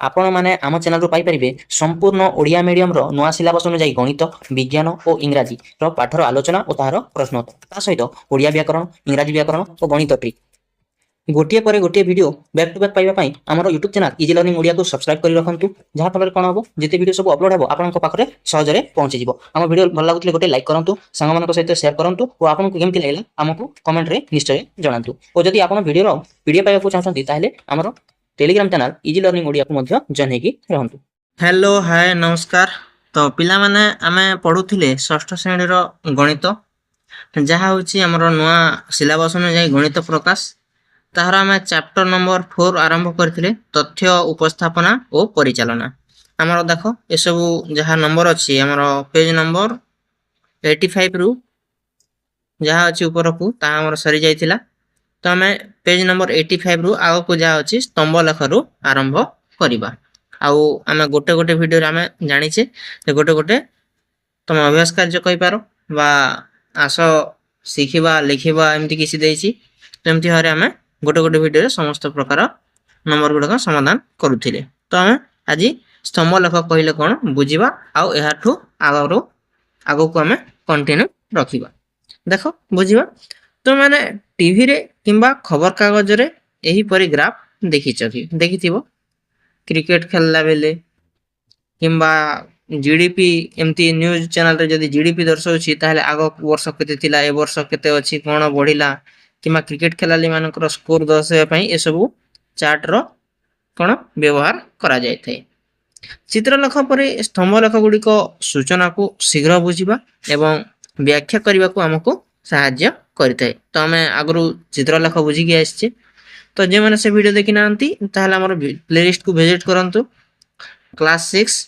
आपण मैंने आम चैनल पाइपर संपूर्ण ओडिया मीडियम नुआ सिलेबस अनुसार गणित विज्ञान और इंग्राजी पाठर आलोचना और तार प्रश्नोत्तर सहित ओडिया व्याकरण इंग्राजी व्याकरण और गणित ट्रिक गोटे पर गोटे वीडियो बैक टू बैक पाइबापी आम YouTube channel easy learning Odia को सब्सक्राइब कर रखु जहाँफल कौन हम जिते वीडियो सब अपलोड हो आपंक पाखे सहजरे पहुंची आम वीडियो भल लगुले गोटे लाइक करूँ सांग सहित सेयार करूँ और आपको केमती लगे आमको कमेंट रे निश्चय जनातु और जदि आप वीडियो पीडीएफ पाइबा चाहते हैं आमर Telegram channel easy learning Odia को जॉइन होगी रहंतु। हेलो हाय नमस्कार। तो पिला माने आमे पढुथिले षष्ठ श्रेणी रो गणित जहा होची हमरो नुआ सिलेबस में जाई गणित प्रकाश ताहरा आमे चैप्टर नंबर 4 आरंभ करथिले तथ्य उपस्थापना और परिचालना। हमरो देखो ए सब जहा नंबर अछि हमरो पेज नंबर 85 रु जहा अछि ऊपर को ता हमरो सरी जाइथिला। तो आमे पेज नंबर 85 रु आगो को जा अछि स्तंभ लेख रु आरंभ करिबा। आउ आमे गोटे गोटे वीडियो रे आमे जानिछे जे गोटे गोटे तुम अभ्यास कार्य कहि पारो बा आसो सिखिबा लिखिबा एमती किछि देछि तेमती हरे आमे गोटे गोटे वीडियो रे समस्त प्रकार नंबर गुडका समाधान करूथिले। तो आमे आजि स्तंभ लेख कहिले कोन बुझिबा आउ एहाठु आगो को आमे कंटिन्यू रखिबा। देखो बुझिबा तो माने टीवी रे किंबा खबर कागज रे एही परि ग्राफ देखिथिबो क्रिकेट खेलला बेले किंबा जीडीपी एमती न्यूज चैनल रे जदी जीडीपी दर्शाउछि ताहले आगो वर्ष केते थिला ए वर्ष केते अछि कोन बढ़िला किंबा क्रिकेट खेलाली मानकर स्कोर दर्शाइबा पई ए सब चार्ट रो कोन व्यवहार करा जाय थाए। चित्रलेख परे स्तंभ लेख गुडी को सूचना को शीघ्र बुझिबा एवं व्याख्या करबा को हमको सहायता करथाय। तो हमें आगरु चित्रलेख बुझी गया आछे तो जे माने से वीडियो देखि नांती ताहले हमर प्लेलिस्ट को विजिट करंतु क्लास 6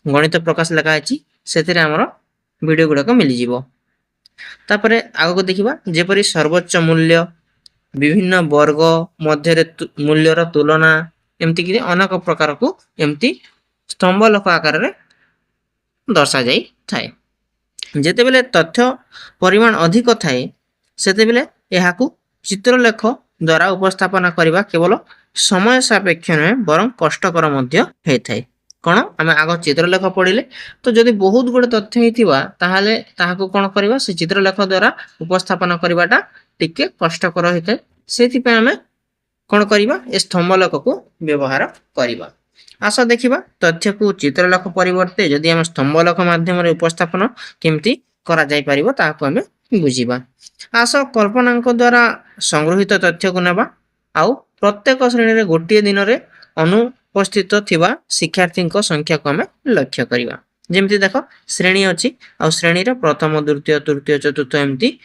गणित प्रकाश लगा अछि सेथिरे हमर वीडियो गुडा को मिलि जिवो। तापरे आगो को देखिबा जेपरि सर्वोच्च मूल्य विभिन्न वर्ग मध्य रे मूल्यर तुलना एमती कि अनेक प्रकार को एमती स्तंभ लेख आकार रे दर्शा जाई थाए। जेते बेले तथ्य परिमाण अधिक थाए सेते बेले एहा को चित्रलेख द्वारा उपस्थापना करबा केवल समय सापेक्ष नहे बरं कष्टकर मध्य हे थाए। कोन आमे आगो चित्रलेख पढिले तो जदि बहुत गुड तथ्य हेतिबा ताहाले ताहाको कोन करबा से चित्रलेख द्वारा उपस्थापना करबाटा टिके कष्टकर हेते सेति पे आमे कोन करबा ए स्तंभ लेख को व्यवहार करबा। आशा देखिबा तथ्य को चित्रलेख परिवर्ते जदि हम स्तंभ लेख माध्यम रे उपस्थापन केमती करा जाय परिबो ताहाको आमे बुझिबा। आशा कल्पनांक द्वारा संग्रहित तथ्य को नेबा आउ प्रत्येक श्रेणी रे गोटे दिन रे अनुपस्थित थिबा शिक्षार्थी संख्या को हमें लक्ष्य करिबा। जेमती देखो श्रेणी अछि आ श्रेणी रे प्रथम द्वितीय तृतीय चतुर्थ एमती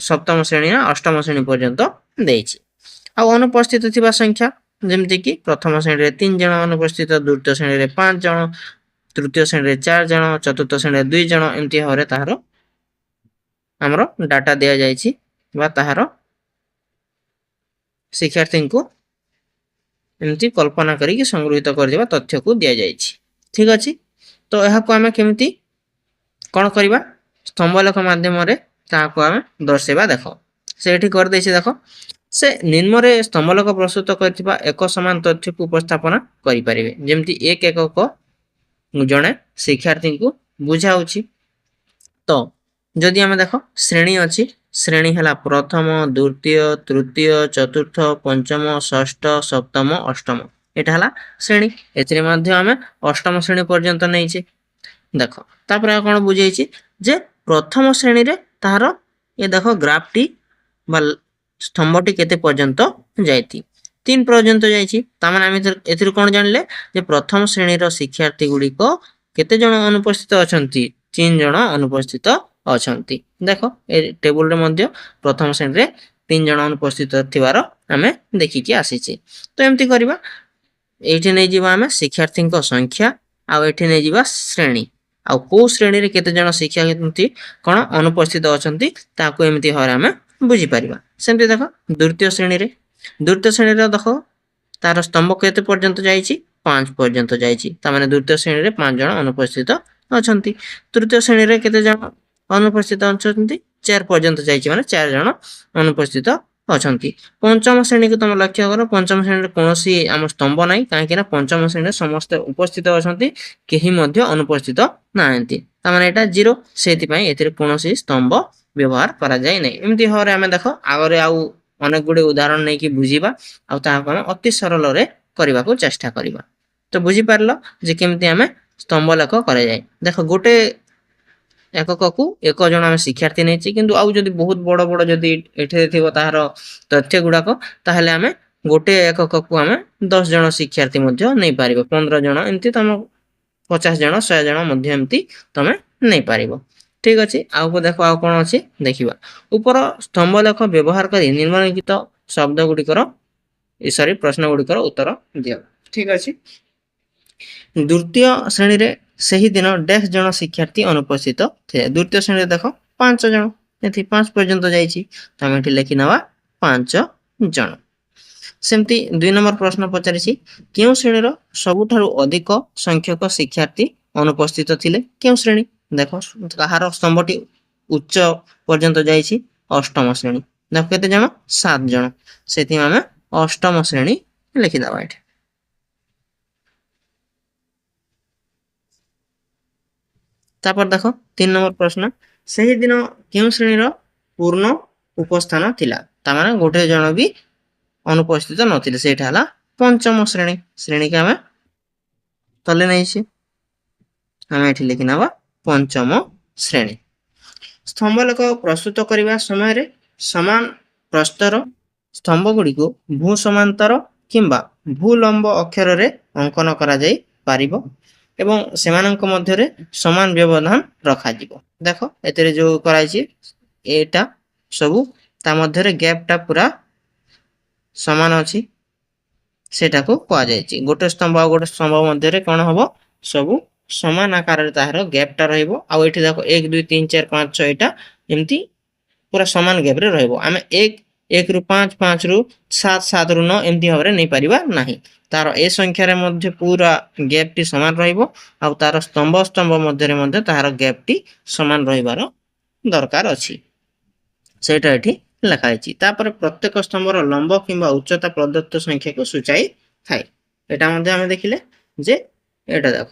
सप्तम श्रेणी रे अष्टम श्रेणी पर्यंत देछि। आ अनुपस्थित थिबा संख्या जेमती कि प्रथम श्रेणी रे 3 जन अनुपस्थित द्वितीय श्रेणी रे 5 जन तृतीय श्रेणी रे 4 जन चतुर्थ श्रेणी रे 2 जन एमती हरे ताहारो हमरो डाटा दिया जायछि बा ताहारो शिक्षार्थी को एमती कल्पना करी संग्रहित कर देबा तथ्य को दिया जायछि। ठीक अछि तो एहा को हमें केमती कोन करबा स्तंभ लेख माध्यम रे ता को हमें दर्शेबा। देखो से एठी कर दैछि देखो से निम्न रे स्तंभ लेख प्रस्तुत करथिबा एक समान तथ्य को उपस्थापना करि परिबे जेमती एक को जणे शिक्षार्थी को बुझाउछि। तो जदि हमें देखो श्रेणी अछि श्रेणी हला प्रथम द्वितीय तृतीय चतुर्थ पंचम षष्ठ सप्तम अष्टम एटा हला श्रेणी एतरे माध्य हमें अष्टम श्रेणी पर्यंत नैचे। देखो तापर कोन बुझैछि जे प्रथम श्रेणी रे तार ए देखो ग्राफ टी बा स्तंभटी केते पर्यंत जायति 3 पर्यंत जायछि ता माने हम एथिर कोन जानले जे प्रथम श्रेणी रो शिक्षार्थी गुडी को केते जण अनुपस्थित अछंती 3 जण अनुपस्थित अछंती। देखो ए टेबल रे मध्य प्रथम श्रेणी रे 3 जण अनुपस्थित थिवार हमें देखि कि आसीछि। तो एमती करबा एठी नै जिबा हमें शिक्षार्थी को संख्या आ एठी नै जिबा श्रेणी आ को श्रेणी रे केते जण शिक्षार्थी कोन अनुपस्थित अछंती ताको एमती हर हमें बुझी परिबा। सेमती देखो द्वितीय श्रेणी रे देखो तार स्तंभ केते पर्यंत जायछि 5 पर्यंत जायछि ता माने द्वितीय श्रेणी रे 5 जण अनुपस्थित अछंती। तृतीय श्रेणी रे केते जण अनुपस्थित अछंती 4 पर्यंत जायछि माने 4 जण अनुपस्थित ଅଛନ୍ତି। ପଞ୍ଚମ ଶ୍ରେଣୀକୁ ତମେ ଲକ୍ଷ୍ୟ କର, ପଞ୍ଚମ ଶ୍ରେଣୀରେ କୌଣସି ଆମ ସ୍ତମ୍ଭ ନାହିଁ, କାହିଁକି ନା ପଞ୍ଚମ ଶ୍ରେଣୀରେ ସମସ୍ତେ ଉପସ୍ଥିତ ଅଛନ୍ତି, କେହି ମଧ୍ୟ ଅନୁପସ୍ଥିତ ନାହାନ୍ତି। ତାମାନେ ଏଇଟା 0, ସେଥିପାଇଁ ଏଥିରେ କୌଣସି ସ୍ତମ୍ଭ ବ୍ୟବହାର କରାଯାଇ ନାହିଁ। ଏମିତି ଭାବରେ ଆମେ ଦେଖ ଆଗରେ ଆଉ ଅନେକ ଗୁଡ଼ିଏ ଉଦାହରଣ ନେଇକି ବୁଝିବା, ଆଉ ତାହାକୁ ଆମେ ଅତି ସରଳରେ କରିବାକୁ ଚେଷ୍ଟା କରିବା। ତ ବୁଝିପାରିଲ ଯେ କେମିତି ଆମେ ସ୍ତମ୍ଭ ଲେଖ କରାଯାଏ। ଦେଖ ଗୋଟେ एककକୁ 1 ଜଣ ଆମେ ଶିକ୍ଷାର୍ଥୀ ନେଇଛି, କିନ୍ତୁ ଆଉ ଯଦି ବହୁତ ବଡ଼ ବଡ଼ ଯଦି ଏଠାରେ ଥିବ ତାହାର ତଥ୍ୟ ଗୁଡ଼ାକ, ତାହେଲେ ଆମେ ଗୋଟେ ଏକକକୁ ଆମେ 10 ଜଣ ଶିକ୍ଷାର୍ଥୀ ମଧ୍ୟ ନେଇପାରିବ, 15 ଜଣ, ଏମିତି ତମ 50 ଜଣ 100 ଜଣ ମଧ୍ୟ ଏମିତି ତମେ ନେଇପାରିବ। ଠିକ ଅଛି, ଆଉ ଦେଖ ଆଉ କ'ଣ ଅଛି ଦେଖିବା। ଉପର ସ୍ତମ୍ଭ ଲେଖ ବ୍ୟବହାର କରି ନିମ୍ନଲିଖିତ ଶବ୍ଦ ଗୁଡ଼ିକର ପ୍ରଶ୍ନ ଗୁଡ଼ିକର ଉତ୍ତର ଦିଅ। ଠିକ ଅଛି, ଦ୍ୱିତୀୟ ଶ୍ରେଣୀରେ ସେହି ଦିନ ଡେଢ଼ ଜଣ ଶିକ୍ଷାର୍ଥୀ ଅନୁପସ୍ଥିତ ଥିଲେ। ଦ୍ୱିତୀୟ ଶ୍ରେଣୀରେ ଦେଖ 5 ଜଣ, ଏଠି 5 ପର୍ଯ୍ୟନ୍ତ ଯାଇଛି, ତ ଆମେ ଏଠି ଲେଖି ନେବା 5 ଜଣ। ସେମିତି 2 ନମ୍ବର ପ୍ରଶ୍ନ ପଚାରିଛି, କେଉଁ ଶ୍ରେଣୀର ସବୁଠାରୁ ଅଧିକ ସଂଖ୍ୟକ ଶିକ୍ଷାର୍ଥୀ ଅନୁପସ୍ଥିତ ଥିଲେ? କେଉଁ ଶ୍ରେଣୀ? ଦେଖ କାହାର ସ୍ତମ୍ଭଟି ଉଚ୍ଚ ପର୍ଯ୍ୟନ୍ତ ଯାଇଛି? ଅଷ୍ଟମ ଶ୍ରେଣୀ। ଦେଖ କେତେ ଜଣ? 7 ଜଣ, ସେଥିପାଇଁ ଆମେ ଅଷ୍ଟମ ଶ୍ରେଣୀ ଲେଖିଦେବା ଏଠି। ତାପରେ ଦେଖ 3 ନମ୍ବର ପ୍ରଶ୍ନ, ସେହି ଦିନ କେଉଁ ଶ୍ରେଣୀର ପୂର୍ଣ୍ଣ ଉପସ୍ଥାନ ଥିଲା? ତାମାନେ ଗୋଟେ ଜଣ ବି ଅନୁପସ୍ଥିତ ନଥିଲେ, ସେଇଟା ହେଲା ପଞ୍ଚମ ଶ୍ରେଣୀ। ଶ୍ରେଣୀକି ଆମେ ତଲେ ନେଇଛି, ଆମେ ଏଠି ଲେଖି ନେବା ପଞ୍ଚମ ଶ୍ରେଣୀ। ସ୍ତମ୍ଭ ଲେଖ ପ୍ରସ୍ତୁତ କରିବା ସମୟରେ ସମାନ ପ୍ରସ୍ତର ସ୍ତମ୍ଭ ଗୁଡ଼ିକୁ ଭୂ ସମାନ୍ତର କିମ୍ବା ଭୂଲମ୍ବ ଅକ୍ଷରରେ ଅଙ୍କନ କରାଯାଇ ପାରିବ ଏବଂ ସେମାନଙ୍କ ମଧ୍ୟରେ ସମାନ ବ୍ୟବଧାନ ରଖାଯିବ। ଦେଖ ଏଥିରେ ଯୋଉ କରାଯାଇଛି ଏଇଟା ସବୁ ତା ମଧ୍ୟରେ ଗ୍ୟାପଟା ପୁରା ସମାନ ଅଛି, ସେଟାକୁ କୁହାଯାଇଛି। ଗୋଟେ ସ୍ତମ୍ଭ ଆଉ ଗୋଟେ ସ୍ତମ୍ଭ ମଧ୍ୟରେ କ'ଣ ହବ? ସବୁ ସମାନ ଆକାରରେ ତାହାର ଗ୍ୟାପଟା ରହିବ। ଆଉ ଏଠି ଦେଖ 1 2 3 4 5 6 ଏଇଟା ଏମିତି ପୁରା ସମାନ ଗ୍ୟାପରେ ରହିବ। ଆମେ 1 ରୁ 5 5 ରୁ 7 7 ରୁ 9 ଏମିତି ଭାବରେ ନେଇପାରିବା ନାହିଁ। ତାର ଏ ସଂଖ୍ୟାରେ ମଧ୍ୟ ପୁରା ଗ୍ୟାପଟି ସମାନ ରହିବ, ଆଉ ତାର ସ୍ତମ୍ଭ ସ୍ତମ୍ଭ ମଧ୍ୟରେ ମଧ୍ୟ ତାହାର ଗ୍ୟାପଟି ସମାନ ରହିବାର ଦରକାର ଅଛି, ସେଇଟା ଏଠି ଲେଖା ହେଇଛି। ତାପରେ ପ୍ରତ୍ୟେକ ସ୍ତମ୍ଭର ଲମ୍ବ କିମ୍ବା ଉଚ୍ଚତା ପ୍ରଦତ୍ତ ସଂଖ୍ୟାକୁ ସୂଚାଇ ଥାଏ। ଏଟା ମଧ୍ୟ ଆମେ ଦେଖିଲେ ଯେ ଏଟା ଦେଖ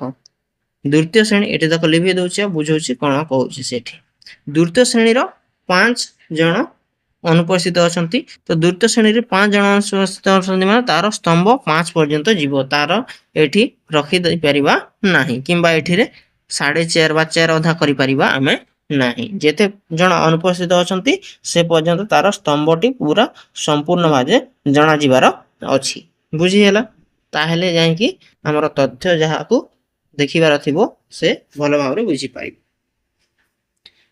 ଦ୍ୱିତୀୟ ଶ୍ରେଣୀ, ଏଠି ଦେଖ ଲିଭେଇ ଦଉଛି ଆଉ ବୁଝଉଛି କ'ଣ କହୁଛି ସେଠି। ଦ୍ୱିତୀୟ ଶ୍ରେଣୀର 5 ଜଣ ଅନୁପସ୍ଥିତ ଅଛନ୍ତି, ତ ଦ୍ୱିତୀୟ ଶ୍ରେଣୀରେ 5 ଜଣ ଅନୁପସ୍ଥିତ ଅଛନ୍ତି ମାନେ ତାର ସ୍ତମ୍ଭ 5 ପର୍ଯ୍ୟନ୍ତ ଯିବ, ତାର ଏଠି ରଖି ଦେଇପାରିବା ନାହିଁ, କିମ୍ବା ଏଠିରେ 4.5 ବା 4 ଅଧା କରିପାରିବା ଆମେ ନାହିଁ। ଯେତେ ଜଣ ଅନୁପସ୍ଥିତ ଅଛନ୍ତି ସେ ପର୍ଯ୍ୟନ୍ତ ତାର ସ୍ତମ୍ଭଟି ପୁରା ସମ୍ପୂର୍ଣ୍ଣ ଭାବେ ଜଣାଯିବାର ଅଛି। ବୁଝିହେଲା? ତାହେଲେ ଯାଇକି ଆମର ତଥ୍ୟ ଯାହାକୁ ଦେଖିବାର ଥିବ ସେ ଭଲ ଭାବରେ ବୁଝିପାରିବ।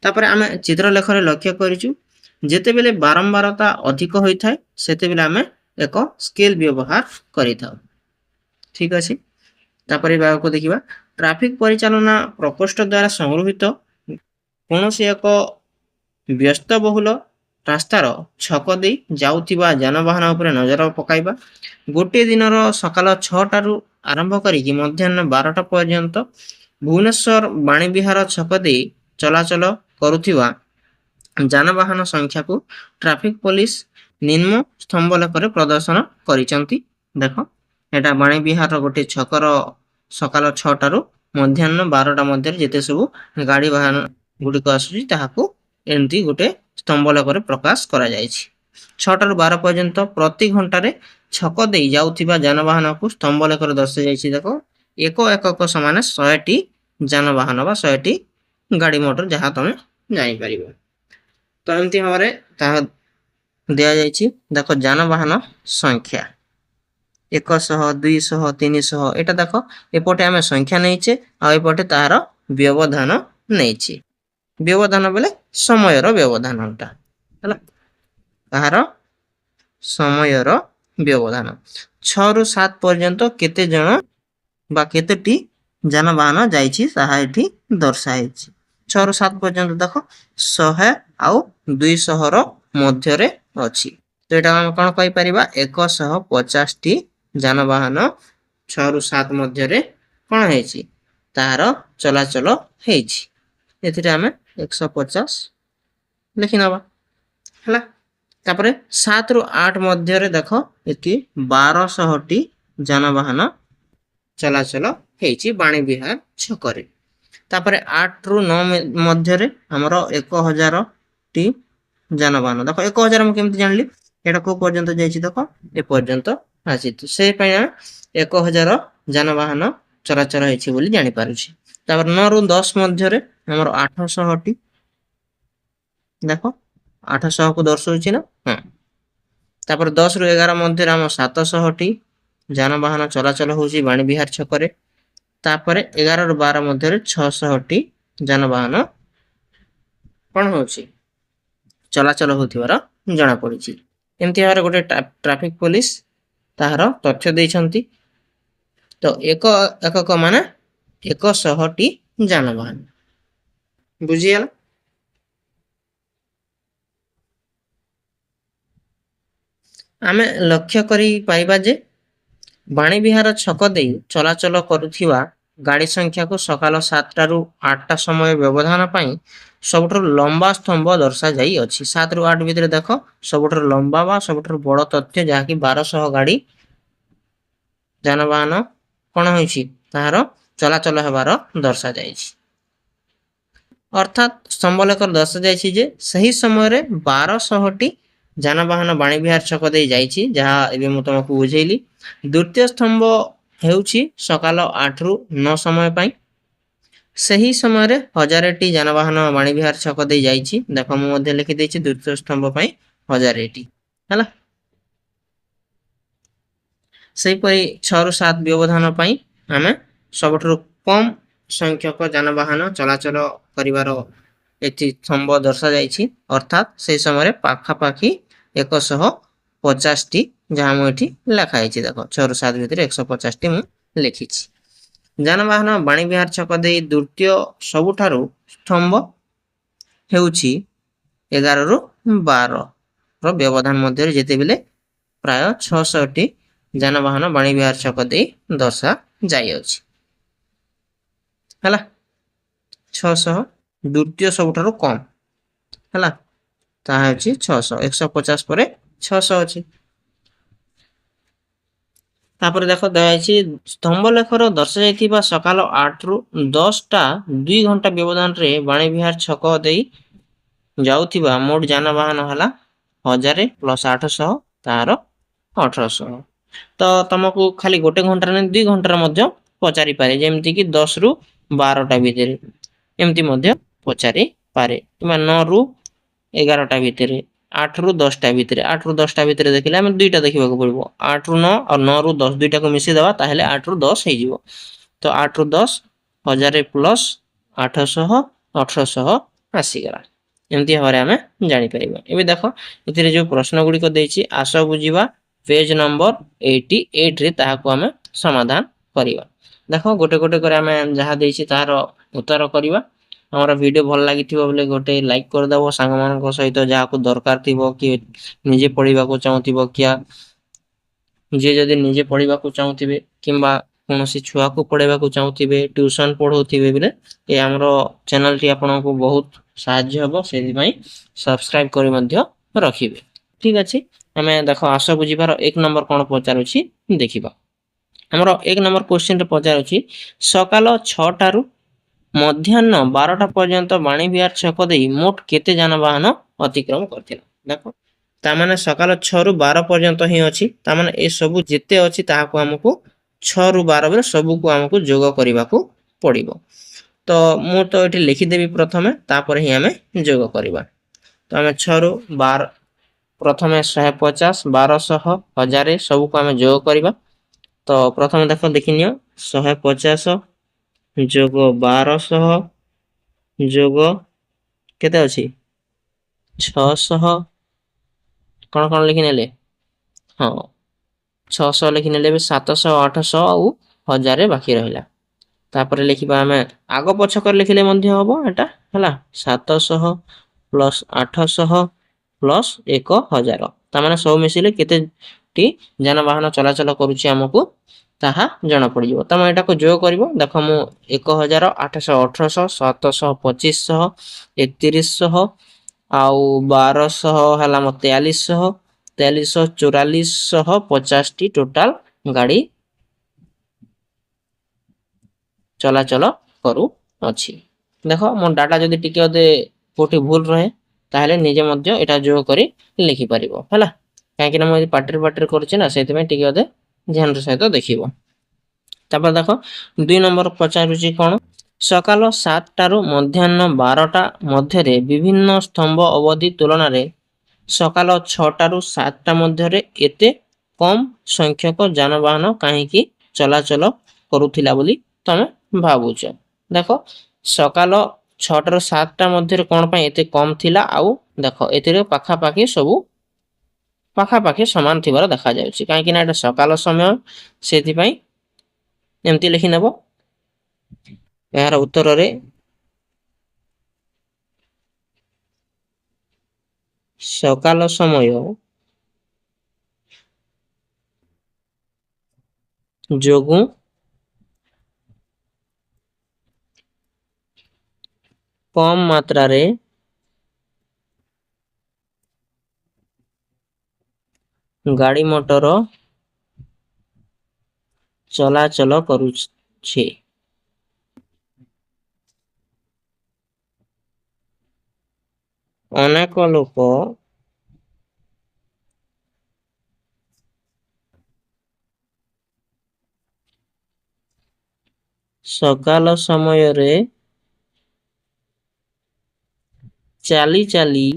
ତାପରେ ଆମେ ଚିତ୍ରଲେଖରେ ଲକ୍ଷ୍ୟ କରିଛୁ, ଯେତେବେଳେ ବାରମ୍ବାରତା ଅଧିକ ହୋଇଥାଏ ସେତେବେଳେ ଆମେ ଏକ ସ୍କେଲ ବ୍ୟବହାର କରିଥାଉ। ଠିକ ଅଛି, ତାପରେ ଭାଗକୁ ଦେଖିବା। ଟ୍ରାଫିକ ପରିଚାଳନା ପ୍ରକୋଷ୍ଠ ଦ୍ୱାରା ସଂଗୃହୀତ କୌଣସି ଏକ ବ୍ୟସ୍ତବହୁଳ ରାସ୍ତାର ଛକ ଦେଇ ଯାଉଥିବା ଯାନବାହନ ଉପରେ ନଜର ପକାଇବା। ଗୋଟିଏ ଦିନର ସକାଳ 6ଟାରୁ ଆରମ୍ଭ କରିକି ମଧ୍ୟାହ୍ନ 12ଟା ପର୍ଯ୍ୟନ୍ତ ଭୁବନେଶ୍ୱର ବାଣୀବିହାର ଛକ ଦେଇ ଚଳାଚଳ କରୁଥିବା ଯାନବାହନ ସଂଖ୍ୟାକୁ ଟ୍ରାଫିକ ପୋଲିସ ନିମ୍ନ ସ୍ତମ୍ଭ ଲେଖରେ ପ୍ରଦର୍ଶନ କରିଛନ୍ତି। ଦେଖ ଏଟା ବାଣୀବିହାର ଗୋଟେ ଛକର ସକାଳ 6ଟାରୁ ମଧ୍ୟାହ୍ନ 12ଟା ମଧ୍ୟରେ ଯେତେ ସବୁ ଗାଡ଼ି ବାହନ ଗୁଡ଼ିକ ଆସୁଛି ତାହାକୁ ଏମିତି ଗୋଟେ ସ୍ତମ୍ଭ ଲେଖରେ ପ୍ରକାଶ କରାଯାଇଛି। 6ଟାରୁ 12 ପର୍ଯ୍ୟନ୍ତ ପ୍ରତି ଘଣ୍ଟାରେ ଛକ ଦେଇ ଯାଉଥିବା ଯାନବାହନକୁ ସ୍ତମ୍ଭ ଲେଖରେ ଦର୍ଶାଯାଇଛି। ଦେଖ ଏକ ଏକକ ସମାନେ 100ଟି ଯାନବାହନ ବା 100ଟି ଗାଡ଼ି ମଟର ଯାହା ତମେ ଜାଣିପାରିବ। ତ ଏମିତି ଭାବରେ ତାହା ଦିଆଯାଇଛି। ଦେଖ ଯାନବାହନ ସଂଖ୍ୟା 100 200 300, ଏଟା ଦେଖ ଏପଟେ ଆମେ ସଂଖ୍ୟା ନେଇଛେ ଆଉ ଏପଟେ ତାହାର ବ୍ୟବଧାନ ନେଇଛି। ବ୍ୟବଧାନ ବେଲେ ସମୟର ବ୍ୟବଧାନଟା ହେଲା, ତାହାର ସମୟର ବ୍ୟବଧାନ। 6 ରୁ 7 ପର୍ଯ୍ୟନ୍ତ କେତେ ଜଣ ବା କେତେଟି ଯାନବାହନ ଯାଇଛି ତାହା ଏଠି ଦର୍ଶାଯାଇଛି। 6 ରୁ 7 ପର୍ଯ୍ୟନ୍ତ ଦେଖ 100 ଆଉ 200ର ମଧ୍ୟରେ ଅଛି, ତ ଏଟା ଆମେ କ'ଣ କହିପାରିବା? 150ଟି ଯାନବାହନ 6 ରୁ 7 ମଧ୍ୟରେ କ'ଣ ହେଇଛି? ତାହାର ଚଳାଚଳ ହେଇଛି। ଏଥିରେ ଆମେ 150 ଲେଖିନେବା ହେଲା। ତାପରେ 7 ରୁ 8 ମଧ୍ୟରେ ଦେଖ ଏଠି 1200ଟି ଯାନବାହନ ଚଳାଚଳ ହେଇଛି ବାଣୀବିହାର ଛକରେ। ତାପରେ 8 ରୁ 9 ମଧ୍ୟରେ ଆମର 1000ଟି ଯାନବାହନ। ଦେଖ 1000 ମୁଁ କେମିତି ଜାଣିଲି, ଏଟା କୋଉ ପର୍ଯ୍ୟନ୍ତ ଯାଇଛି ଦେଖ ଏ ପର୍ଯ୍ୟନ୍ତ ଆସିଛି, ସେଇ ପାଇଁ 1000 ଯାନବାହନ ଚଳାଚଳ ହେଇଛି ବୋଲି ଜାଣିପାରୁଛି। ତାପରେ 9 ରୁ 10 ମଧ୍ୟରେ ଆମର 800ଟି, ଦେଖ 800 କୁ ଦର୍ଶଉଛି ନା, ହଁ। ତାପରେ 10 ରୁ 11 ମଧ୍ୟରେ ଆମ 700ଟି ଯାନବାହନ ଚଳାଚଳ ହଉଛି ବାଣୀବିହାର ଛକରେ। ତାପରେ 11 ରୁ 12 ମଧ୍ୟରେ 600ଟି ଯାନବାହନ କଣ ହଉଛି ଚଳାଚଳ ହେଉଥିବାର ଜଣା ପଡିଛି। ଏମିତି ଭାବରେ ଗୋଟେ ଟ୍ରାଫିକ ପୋଲିସ ତାହାର ତଥ୍ୟ ଦେଇଛନ୍ତି। ତ ଏକ ଏକକ ମାନେ 100ଟି ଯାନବାହନ, ବୁଝିଗଲା। ଆମେ ଲକ୍ଷ୍ୟ କରି ପାଇବା ଯେ ବାଣୀବିହାର ଛକ ଦେଇ ଚଳାଚଳ କରୁଥିବା ଗାଡ଼ି ସଂଖ୍ୟାକୁ ସକାଳ 7ଟା ରୁ 8ଟା ସମୟ ବ୍ୟବଧାନ ପାଇଁ ସବୁଠାରୁ ଲମ୍ବା ସ୍ତମ୍ଭ ଦର୍ଶାଯାଇଅଛି। 7 ରୁ 8 ଭିତରେ ଦେଖ ସବୁଠାରୁ ଲମ୍ବା ବା ସବୁଠାରୁ ବଡ଼ ତଥ୍ୟ ଯାହାକି 1200 ଗାଡ଼ି ଯାନବାହନ କଣ ହୋଇଛି ତାହାର ଚଳାଚଳ ହେବାର ଦର୍ଶାଯାଇଛି। ଅର୍ଥାତ୍ ସ୍ତମ୍ଭଲେଖରେ ଦର୍ଶାଯାଇଛି ଯେ ସେହି ସମୟରେ 1200ଟି ଯାନବାହନ ବାଣୀବିହାର ଛକ ଦେଇ ଯାଇଛି, ଯାହା ଏବେ ମୁଁ ତୁମକୁ ବୁଝେଇଲି। ଦ୍ୱିତୀୟ ସ୍ତମ୍ଭ ହେଉଛି ସକାଳ 8 ରୁ 9 ସମୟ ପାଇଁ। ସେହି ସମୟରେ 1000ଟି ଯାନବାହନ ବାଣୀବିହାର ଛକ ଦେଇ ଯାଇଛି। ଦେଖ ମୁଁ ମଧ୍ୟ ଲେଖିଦେଇଛି ଦ୍ୱିତୀୟ ସ୍ତମ୍ଭ ପାଇଁ 1000ଟି ହେଲା। ସେହିପରି 6 ରୁ 7 ବ୍ୟବଧାନ ପାଇଁ ଆମେ ସବୁଠାରୁ କମ୍ ସଂଖ୍ୟକ ଯାନବାହନ ଚଳାଚଳ କରିବାର ଏଠି ସ୍ତମ୍ଭ ଦର୍ଶାଯାଇଛି। ଅର୍ଥାତ୍ ସେହି ସମୟରେ ପାଖାପାଖି 150ଟି, ଯାହା ମୁଁ ଏଠି ଲେଖା ହେଇଛି ଦେଖ 6 ରୁ 7 ଭିତରେ 150ଟି ମୁଁ ଲେଖିଛି। ଯାନବାହନ ବାଣୀବିହାର ଛକ ଦେଇ ଦ୍ୱିତୀୟ ସବୁଠାରୁ ସ୍ତମ୍ଭ ହେଉଛି 11 ରୁ 12 ର ବ୍ୟବଧାନ ମଧ୍ୟରେ, ଯେତେବେଳେ ପ୍ରାୟ 600ଟି ଯାନବାହନ ବାଣୀବିହାର ଛକ ଦେଇ ଦର୍ଶା ଯାଇଅଛି ହେଲା। 600 ଦ୍ୱିତୀୟ ସବୁଠାରୁ କମ୍ ହେଲା, ତାହା ହେଉଛି 600, 150 ପରେ 600 ଅଛି। ତାପରେ ଦେଖ ଦିଆଯାଇଛି ସ୍ତମ୍ଭଲେଖର ଦର୍ଶାଯାଇଥିବା ସକାଳ 8 ରୁ 10ଟା 2 ଘଣ୍ଟା ବ୍ୟବଧାନରେ ବାଣୀବିହାର ଛକ ଦେଇ ଯାଉଥିବା ମୋଟ ଯାନବାହନ ହେଲା 1000 ପ୍ଲସ୍ 800 ତାହାର 1800। ତ ତମକୁ ଖାଲି ଗୋଟେ ଘଣ୍ଟାରେ ନାହିଁ 2 ଘଣ୍ଟାରେ ମଧ୍ୟ ପଚାରିପାରେ, ଯେମିତିକି 10 ରୁ 12ଟା ଭିତରେ ଏମିତି ମଧ୍ୟ ପଚାରିପାରେ, କିମ୍ବା 9 ରୁ 11ଟା ଭିତରେ, 8 ରୁ 10ଟା ଭିତରେ। 8 ରୁ 10ଟା ଭିତରେ ଦେଖିଲେ ଆମେ ଦୁଇଟା ଦେଖିବାକୁ ପଡ଼ିବ, 8 ରୁ 9 ଆଉ 9 ରୁ 10 ଦୁଇଟାକୁ ମିଶିଦେବା, ତାହେଲେ 8 ରୁ 10 ହେଇଯିବ। ତ 8 ରୁ 10 1000 ପ୍ଲସ୍ 800 1800 ଆସିଗଲା। ଏମିତି ଭାବରେ ଆମେ ଜାଣିପାରିବା। ଏବେ ଦେଖ ଏଥିରେ ଯେଉଁ ପ୍ରଶ୍ନ ଗୁଡ଼ିକ ଦେଇଛି ଆସ ବୁଝିବା ପେଜ୍ ନମ୍ବର 88ରେ ତାହାକୁ ଆମେ ସମାଧାନ କରିବା। ଦେଖ ଗୋଟେ ଗୋଟେ କରି ଆମେ ଯାହା ଦେଇଛି ତାହାର ଉତ୍ତର କରିବା। ଆମର ଭିଡ଼ିଓ ଭଲ ଲାଗିଥିବ ବୋଲେ ଗୋଟେ ଲାଇକ୍ କରିଦେବ, ସାଙ୍ଗମାନଙ୍କ ସହିତ ଯାହାକୁ ଦରକାର ଥିବ, କି ନିଜେ ପଢ଼ିବାକୁ ଚାହୁଁଥିବ, ଯିଏ ଯଦି ନିଜେ ପଢ଼ିବାକୁ ଚାହୁଁଥିବେ କିମ୍ବା କୌଣସି ଛୁଆକୁ ପଢ଼ାଇବାକୁ ଚାହୁଁଥିବେ, ଟ୍ୟୁସନ୍ ପଢ଼ଉଥିବେ ବୋଲେ ଏ ଆମର ଚ୍ୟାନେଲଟି ଆପଣଙ୍କୁ ବହୁତ ସାହାଯ୍ୟ ହେବ। ସେଥିପାଇଁ ସବସ୍କ୍ରାଇବ୍ କରି ମଧ୍ୟ ରଖିବେ। ଠିକ୍ ଅଛି, ଆମେ ଦେଖ ଆସ ବୁଝିବାର 1 ନମ୍ବର କ'ଣ ପଚାରୁଛି ଦେଖିବା। ଆମର 1 ନମ୍ବର କ୍ୱେଶ୍ଚିନ୍ରେ ପଚାରୁଛି ସକାଳ 6ଟାରୁ ମଧ୍ୟାହ୍ନ 12ଟା ପର୍ଯ୍ୟନ୍ତ ବାଣୀବିହାର ଛକ ଦେଇ ମୋଟ କେତେ ଯାନବାହନ ଅତିକ୍ରମ କରିଥିଲା। ଦେଖ ତାମାନେ ସକାଳ 6 ରୁ 12 ପର୍ଯ୍ୟନ୍ତ ହିଁ ଅଛି, ତାମାନେ ଏସବୁ ଯେତେ ଅଛି ତାହାକୁ ଆମକୁ 6 ରୁ 12 ବେଳେ ସବୁକୁ ଆମକୁ ଯୋଗ କରିବାକୁ ପଡ଼ିବ। ତ ମୁଁ ତ ଏଠି ଲେଖିଦେବି ପ୍ରଥମେ, ତାପରେ ହିଁ ଆମେ ଯୋଗ କରିବା। ତ ଆମେ 6 ରୁ 12 ପ୍ରଥମେ 150 1200 1000 ସବୁକୁ ଆମେ ଯୋଗ କରିବା। ତ ପ୍ରଥମେ ଦେଖ ଦେଖିନିଅ 150 ଯୋଗ 1200 ଯୋଗ କେତେ ଅଛି 600, କ'ଣ କ'ଣ ଲେଖିନେଲେ, ହଁ 600 ଲେଖିନେଲେ ବି 700 800 ଆଉ 1000 ବାକି ରହିଲା। ତାପରେ ଲେଖିବା ଆମେ ଆଗ ପଛ କରି ଲେଖିଲେ ମଧ୍ୟ ହେବ ଏଟା ହେଲା, 700 ପ୍ଲସ୍ 800 ପ୍ଲସ୍ 1000, ତାମାନେ ସବୁ ମିଶିଲେ କେତେଟି ଯାନବାହନ ଚଳାଚଳ କରୁଛି ଆମକୁ ତାହା ଜଣାପଡ଼ିଯିବ। ତମେ ଏଟାକୁ ଯୋଗ କରିବ। ଦେଖ ମୁଁ 1000 800 1800 700 2500 3100 आउ 1200 ହେଲା ମୋ 4300 4450 टोटाल गाड़ी चलाचल करू अछि। देखो मो डाटा जदि टिके अदे कोठी भूल रहे ताहले निजे मध्य एटा जोग करी लिखि परिबो हला काहे कि ना मो पाटर करछि ना सेति में टिके अदे ध्यान र सहित देखिबो। तापर देखो 2 नंबर पचारुछि कोन सकाल 7 टारू मध्याह्न 12टा मध्यरे विभिन्न स्तंभ अवधि तुलना रे सकाल 6 टारू 7 टा मध्यरे एते कम संख्यक जानवाहन काहे कि चलाचल करूथिला बोली तमे भाबुछ। देखो सकाल 6 टारू 7 टा मध्यरे कोन पय एते कम थिला आउ देखो एतिरे पाखा पाखी सबु पाखा पाखी समान थिबार देखा जाउछि काहे कि ना एटा सकाल समय सेति पय एमति लिखि नेबो। यार उत्तर रे सकाल समय जोगु कम मात्रा रे गाड़ी मोटर चलाचल करूछि। अनेक लोक सकाल समय रे चाली चाली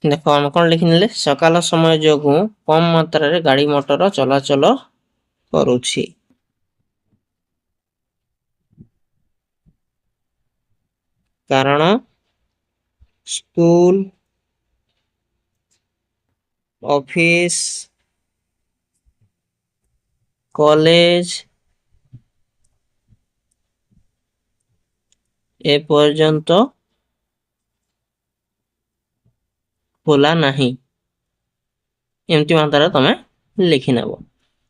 देखो हम कोन लिखिनले सकाल समय जोगु कम मात्रा रे गाड़ी मोटर चलाचल करूछि। कारण स्कूल ऑफिस कॉलेज ए पर्यंत खोला नहीं एमती मात्रा तमे लिखि नेबो।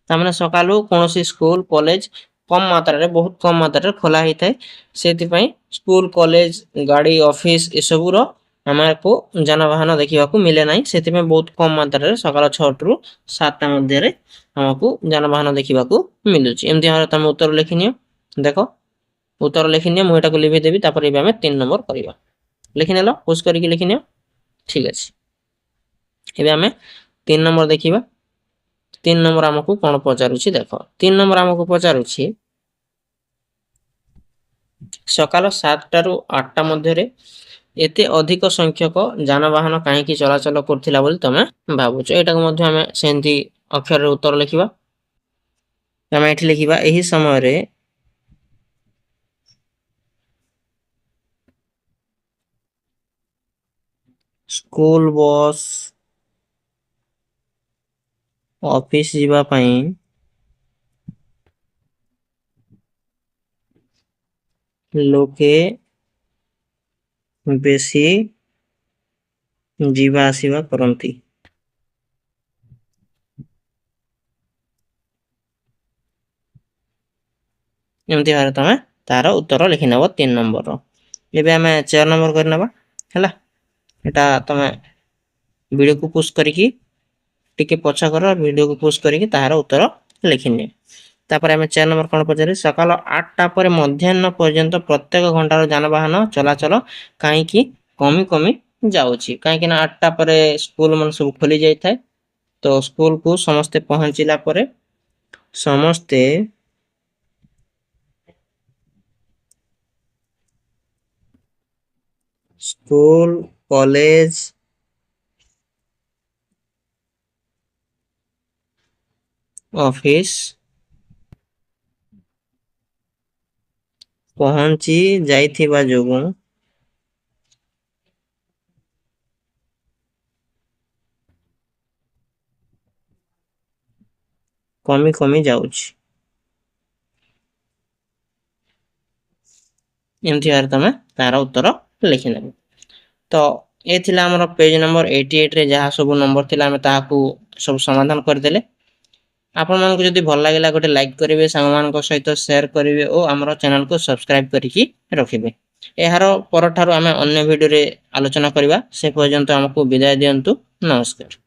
तामने सकालू कोनोसी स्कूल कॉलेज कम मात्रा रे बहुत कम मात्रा रे खोला ही थाए सेति पय स्कूल कॉलेज गाड़ी ऑफिस ए सबु रो हमको जानवाहन देखिबा को मिले नाही सेति में बहुत कम मात्रा रे सकाल 6 रु 7 टा मध्य रे हमको जानवाहन देखिबा को मिलुची। एमती हारे तमे उत्तर लिखिनियो। देखो उत्तर लिखिनियो मु एटा को लिखि देबी तापर एबे हमें 3 नंबर करिबा। लिखि नेलो पुश करिकि लिखिनियो ठीक अछि। एबे हमें 3 नंबर देखिबा। 3 नंबर हमको कोन पचारुछि देखो 3 नंबर हमको पचारुछि सकाल 7 टारू 8 टा मध्य रे एते अधिक संख्यक जानवाहन काहे कि चलाचल करथिला बोली तमे भाबुछ। एटा को मध्य हमें सेंती अक्षर रे उत्तर लिखिबा। तमे एठी लिखिबा एही समय रे स्कूल बस ऑफिस जीवा पई लोके बेसी जीवा आसीबा करंती। एमती हारे तमे तार उत्तर लिखि नेबो 3 नंबर रो। एबे हमें 4 नंबर कर नेबा हैला एटा तमे वीडियो को पुश करिकि टिके पछा करो वीडियो को पुश करिकि तार उत्तर लिखिने। तापर हमें 4 नंबर कोन पचारे सकाल 8 टा पर मध्याह्न पर्यंत प्रत्येक घंटार जानवाहन चलाचल काहे कि कमी कमी जाउची काहे कि ना 8 टा पर स्कूल मन सब खोली जाय थाए तो स्कूल को समस्त पहुंचिला परे समस्ते स्कूल कॉलेज ऑफिस पहुंची जाइथिबा जोगु कमी कमी जाउची। एमती हारे तमे तार उत्तर लिखि नेबो। तो ଏ ଥିଲା ଆମର ପେଜ ନମ୍ବର 88 ରେ ଯାହା ସବୁ ନମ୍ବର ଥିଲା ଆମେ ତାହାକୁ ସବୁ ସମାଧାନ କରିଦେଲେ। ଆପଣମାନଙ୍କୁ ଯଦି ଭଲ ଲାଗିଲା ଗୋଟେ ଲାଇକ୍ କରିବେ, ସାଙ୍ଗମାନଙ୍କ ସହିତ ସେୟାର କରିବେ ଓ ଆମର ଚ୍ୟାନେଲକୁ ସବସ୍କ୍ରାଇବ କରିକି ରଖିବେ। ଏହାର ପରଠାରୁ ଆମେ ଅନ୍ୟ ଭିଡ଼ିଓରେ ଆଲୋଚନା କରିବା। ସେ ପର୍ଯ୍ୟନ୍ତ ଆମକୁ ବିଦାୟ ଦିଅନ୍ତୁ। ନମସ୍କାର।